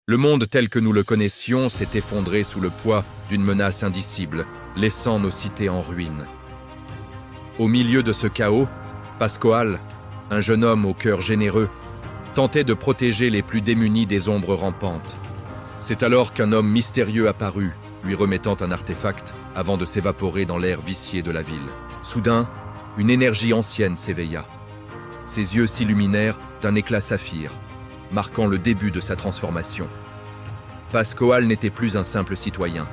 Le monde tel que nous le connaissions s'est effondré sous le poids d'une menace indicible, laissant nos cités en ruine. Au milieu de ce chaos, Pascoal, un jeune homme au cœur généreux, tentait de protéger les plus démunis des ombres rampantes. C'est alors qu'un homme mystérieux apparut, lui remettant un artefact avant de s'évaporer dans l'air vicié de la ville. Soudain, une énergie ancienne s'éveilla. Ses yeux s'illuminèrent d'un éclat saphir, marquant le début de sa transformation. Pascoal n'était plus un simple citoyen.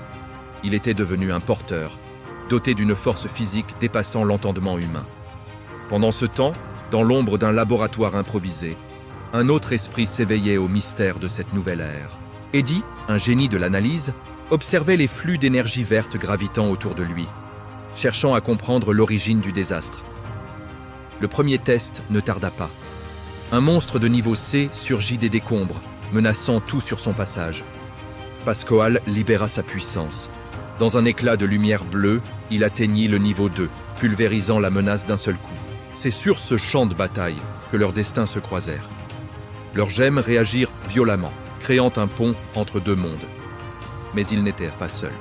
Il était devenu un porteur, doté d'une force physique dépassant l'entendement humain. Pendant ce temps, dans l'ombre d'un laboratoire improvisé, un autre esprit s'éveillait au mystère de cette nouvelle ère. Eddie, un génie de l'analyse, observait les flux d'énergie verte gravitant autour de lui, cherchant à comprendre l'origine du désastre. Le premier test ne tarda pas. Un monstre de niveau C surgit des décombres, menaçant tout sur son passage. Pascoal libéra sa puissance. Dans un éclat de lumière bleue, il atteignit le niveau 2, pulvérisant la menace d'un seul coup. C'est sur ce champ de bataille que leurs destins se croisèrent. Leurs gemmes réagirent violemment, créant un pont entre deux mondes. Mais ils n'étaient pas seuls.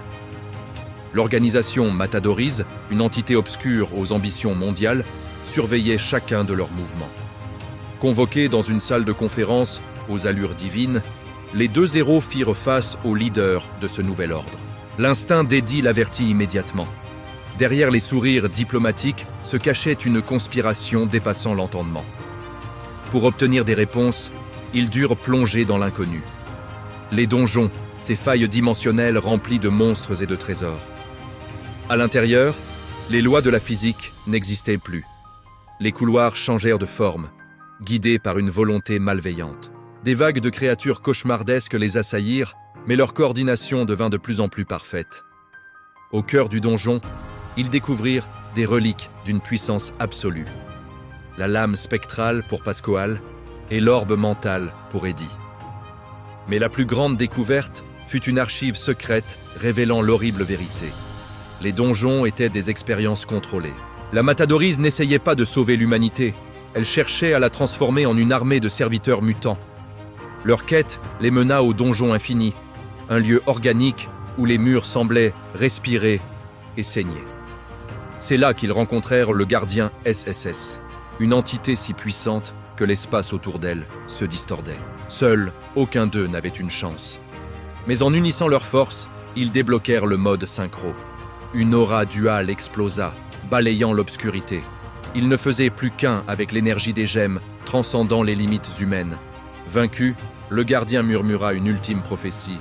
L'organisation Matadorise, une entité obscure aux ambitions mondiales, surveillait chacun de leurs mouvements. Convoqués dans une salle de conférence aux allures divines, les deux héros firent face au leader de ce nouvel ordre. L'instinct d'Eddie l'avertit immédiatement. Derrière les sourires diplomatiques se cachait une conspiration dépassant l'entendement. Pour obtenir des réponses, ils durent plonger dans l'inconnu. Les donjons, ces failles dimensionnelles remplies de monstres et de trésors. À l'intérieur, les lois de la physique n'existaient plus. Les couloirs changèrent de forme, guidés par une volonté malveillante. Des vagues de créatures cauchemardesques les assaillirent, mais leur coordination devint de plus en plus parfaite. Au cœur du donjon, ils découvrirent des reliques d'une puissance absolue. La lame spectrale pour Pascoal et l'orbe mentale pour Eddie. Mais la plus grande découverte fut une archive secrète révélant l'horrible vérité. Les donjons étaient des expériences contrôlées. La Matadorise n'essayait pas de sauver l'humanité, elle cherchait à la transformer en une armée de serviteurs mutants. Leur quête les mena au donjon infini, un lieu organique où les murs semblaient respirer et saigner. C'est là qu'ils rencontrèrent le gardien SSS, une entité si puissante que l'espace autour d'elle se distordait. Seul, aucun d'eux n'avait une chance. Mais en unissant leurs forces, ils débloquèrent le mode synchro. Une aura duale explosa, balayant l'obscurité. Ils ne faisaient plus qu'un avec l'énergie des gemmes, transcendant les limites humaines. Vaincu, le gardien murmura une ultime prophétie.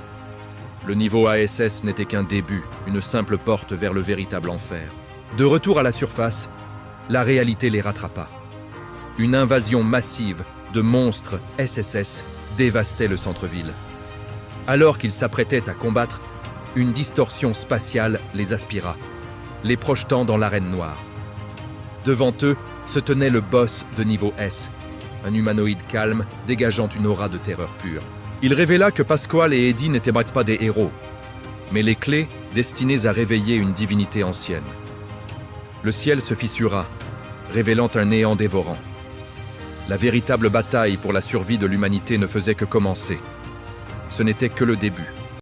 Le niveau ASS n'était qu'un début, une simple porte vers le véritable enfer. De retour à la surface, la réalité les rattrapa. Une invasion massive de monstres SSS dévastait le centre-ville. Alors qu'ils s'apprêtaient à combattre, une distorsion spatiale les aspira, les projetant dans l'arène noire. Devant eux se tenait le boss de niveau S, un humanoïde calme dégageant une aura de terreur pure. Il révéla que Pascoal et Eddie n'étaient pas des héros, mais les clés destinées à réveiller une divinité ancienne. Le ciel se fissura, révélant un néant dévorant. La véritable bataille pour la survie de l'humanité ne faisait que commencer. Ce n'était que le début.